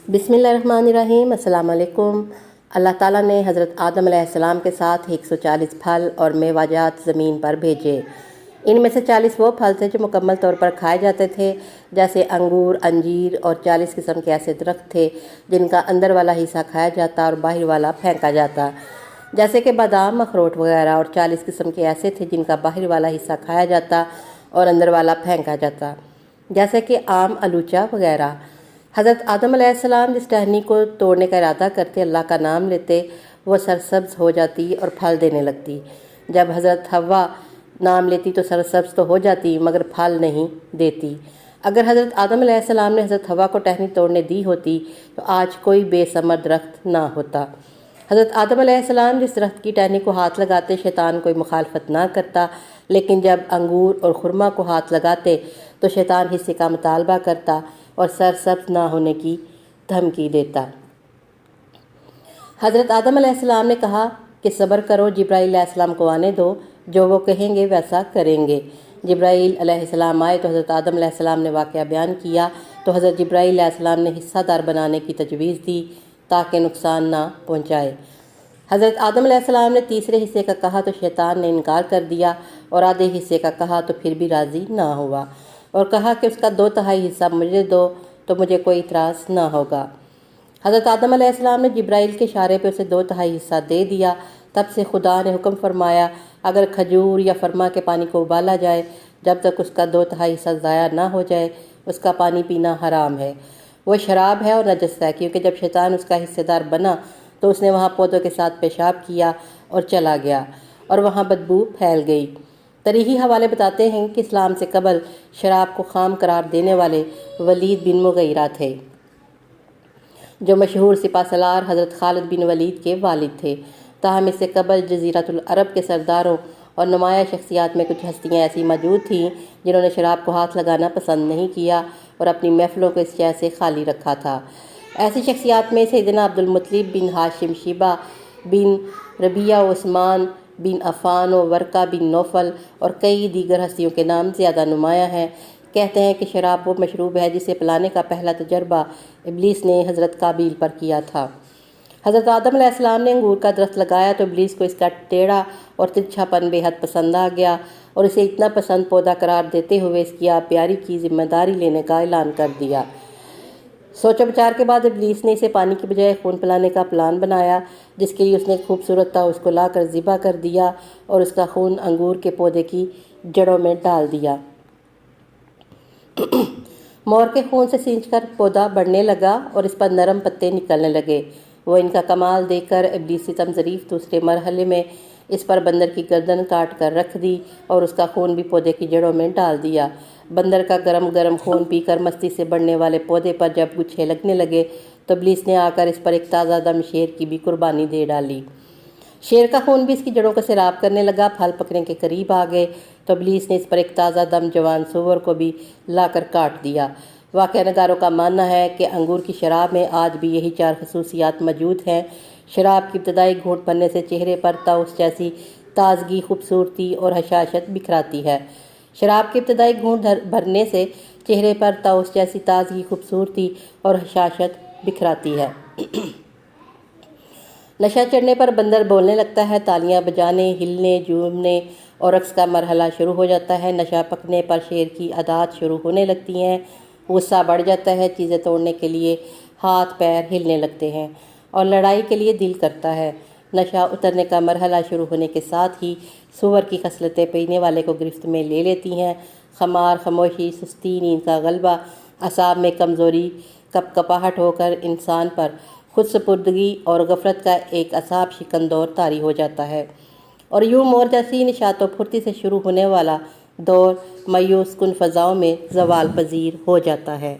بسم اللہ الرحمن الرحیم۔ السلام علیکم۔ اللہ تعالیٰ نے حضرت آدم علیہ السلام کے ساتھ 140 پھل اور میوہ جات زمین پر بھیجے۔ ان میں سے 40 وہ پھل تھے جو مکمل طور پر کھائے جاتے تھے، جیسے انگور، انجیر، اور 40 قسم کے ایسے درخت تھے جن کا اندر والا حصہ کھایا جاتا اور باہر والا پھینکا جاتا، جیسے کہ بادام، اخروٹ وغیرہ، اور 40 قسم کے ایسے تھے جن کا باہر والا حصہ کھایا جاتا اور اندر والا پھینکا جاتا، جیسے کہ آم، الوچا وغیرہ۔ حضرت آدم علیہ السلام جس ٹہنی کو توڑنے کا ارادہ کرتے، اللہ کا نام لیتے، وہ سرسبز ہو جاتی اور پھل دینے لگتی۔ جب حضرت حوا نام لیتی تو سرسبز تو ہو جاتی مگر پھل نہیں دیتی۔ اگر حضرت آدم علیہ السلام نے حضرت حوا کو ٹہنی توڑنے دی ہوتی تو آج کوئی بے ثمر درخت نہ ہوتا۔ حضرت آدم علیہ السلام جس درخت کی ٹہنی کو ہاتھ لگاتے شیطان کوئی مخالفت نہ کرتا، لیکن جب انگور اور خرما کو ہاتھ لگاتے تو شیطان حصے کا مطالبہ کرتا اور سرسبز نہ ہونے کی دھمکی دیتا۔ حضرت آدم علیہ السلام نے کہا کہ صبر کرو، جبرائیل علیہ السلام کو آنے دو، جو وہ کہیں گے ویسا کریں گے۔ جبرائیل علیہ السلام آئے تو حضرت آدم علیہ السلام نے واقعہ بیان کیا تو حضرت جبرائیل علیہ السلام نے حصہ دار بنانے کی تجویز دی تاکہ نقصان نہ پہنچائے۔ حضرت آدم علیہ السلام نے تیسرے حصے کا کہا تو شیطان نے انکار کر دیا، اور آدھے حصے کا کہا تو پھر بھی راضی نہ ہوا، اور کہا کہ اس کا 2/3 حصہ مجھے دو تو مجھے کوئی اعتراض نہ ہوگا۔ حضرت آدم علیہ السلام نے جبرائیل کے اشارے پہ اسے 2/3 حصہ دے دیا۔ تب سے خدا نے حکم فرمایا، اگر کھجور یا فرما کے پانی کو ابالا جائے جب تک اس کا 2/3 حصہ ضائع نہ ہو جائے، اس کا پانی پینا حرام ہے، وہ شراب ہے اور نجس ہے، کیونکہ جب شیطان اس کا حصہ دار بنا تو اس نے وہاں پودوں کے ساتھ پیشاب کیا اور چلا گیا، اور وہاں بدبو پھیل گئی۔ تاریخی حوالے بتاتے ہیں کہ اسلام سے قبل شراب کو خام قرار دینے والے ولید بن مغیرہ تھے، جو مشہور سپہ سالار حضرت خالد بن ولید کے والد تھے۔ تاہم اس سے قبل جزیرۃ العرب کے سرداروں اور نمایاں شخصیات میں کچھ ہستیاں ایسی موجود تھیں جنہوں نے شراب کو ہاتھ لگانا پسند نہیں کیا اور اپنی محفلوں کو اس شے سے خالی رکھا تھا۔ ایسی شخصیات میں سیدنا عبد المطلب بن ہاشم، شیبہ بن ربیعہ، عثمان بن عفان و ورقہ بن نوفل اور کئی دیگر ہستیوں کے نام زیادہ نمایاں ہیں۔ کہتے ہیں کہ شراب وہ مشروب ہے جسے پلانے کا پہلا تجربہ ابلیس نے حضرت قابیل پر کیا تھا۔ حضرت آدم علیہ السلام نے انگور کا درخت لگایا تو ابلیس کو اس کا ٹیڑھا اور ترچھا پن بے حد پسند آ گیا، اور اسے اتنا پسند پودا قرار دیتے ہوئے اس کی آبیاری کی ذمہ داری لینے کا اعلان کر دیا۔ سوچ و بچار کے بعد ابلیس نے اسے پانی کی بجائے خون پلانے کا پلان بنایا، جس کے لیے اس نے ایک خوبصورت تاؤس کو لا کر ذبح کر دیا اور اس کا خون انگور کے پودے کی جڑوں میں ڈال دیا۔ مور کے خون سے سینچ کر پودا بڑھنے لگا اور اس پر نرم پتے نکلنے لگے۔ وہ ان کا کمال دیکھ کر ابلیس ستم ظریف دوسرے مرحلے میں اس پر بندر کی گردن کاٹ کر رکھ دی اور اس کا خون بھی پودے کی جڑوں میں ڈال دیا۔ بندر کا گرم گرم خون پی کر مستی سے بڑھنے والے پودے پر جب گچھے لگنے لگے تو ابلیس نے آ کر اس پر ایک تازہ دم شیر کی بھی قربانی دے ڈالی۔ شیر کا خون بھی اس کی جڑوں کو سیراب کرنے لگا۔ پھل پکنے کے قریب آ گئے تو ابلیس نے اس پر ایک تازہ دم جوان سور کو بھی لا کر کاٹ دیا۔ واقعہ نگاروں کا ماننا ہے کہ انگور کی شراب میں آج بھی یہی 4 خصوصیات موجود ہیں۔ شراب کی ابتدائی گھونٹ بھرنے سے چہرے پر طاؤس جیسی تازگی، خوبصورتی اور حشاشت بکھراتی ہے۔ شراب کی ابتدائی گھونٹ بھرنے سے چہرے پر طاؤس جیسی تازگی، خوبصورتی اور حشاشت بکھراتی ہے۔ نشہ چڑھنے پر بندر بولنے لگتا ہے، تالیاں بجانے، ہلنے، جھومنے اور رقص کا مرحلہ شروع ہو جاتا ہے۔ نشہ پکنے پر شیر کی عادات شروع ہونے لگتی ہیں، غصہ بڑھ جاتا ہے، چیزیں توڑنے کے لیے ہاتھ پیر ہلنے لگتے ہیں اور لڑائی کے لیے دل کرتا ہے۔ نشہ اترنے کا مرحلہ شروع ہونے کے ساتھ ہی سور کی خصلتیں پینے والے کو گرفت میں لے لیتی ہیں۔ خمار، خاموشی، سستی، نیند کا غلبہ، اعصاب میں کمزوری، کپکپاہٹ ہو کر انسان پر خود سپردگی اور غفلت کا ایک اعصاب شکن دور طاری ہو جاتا ہے، اور یوں مور جیسی نشاط و پھرتی سے شروع ہونے والا دور مایوس کن فضاؤں میں زوال پذیر ہو جاتا ہے۔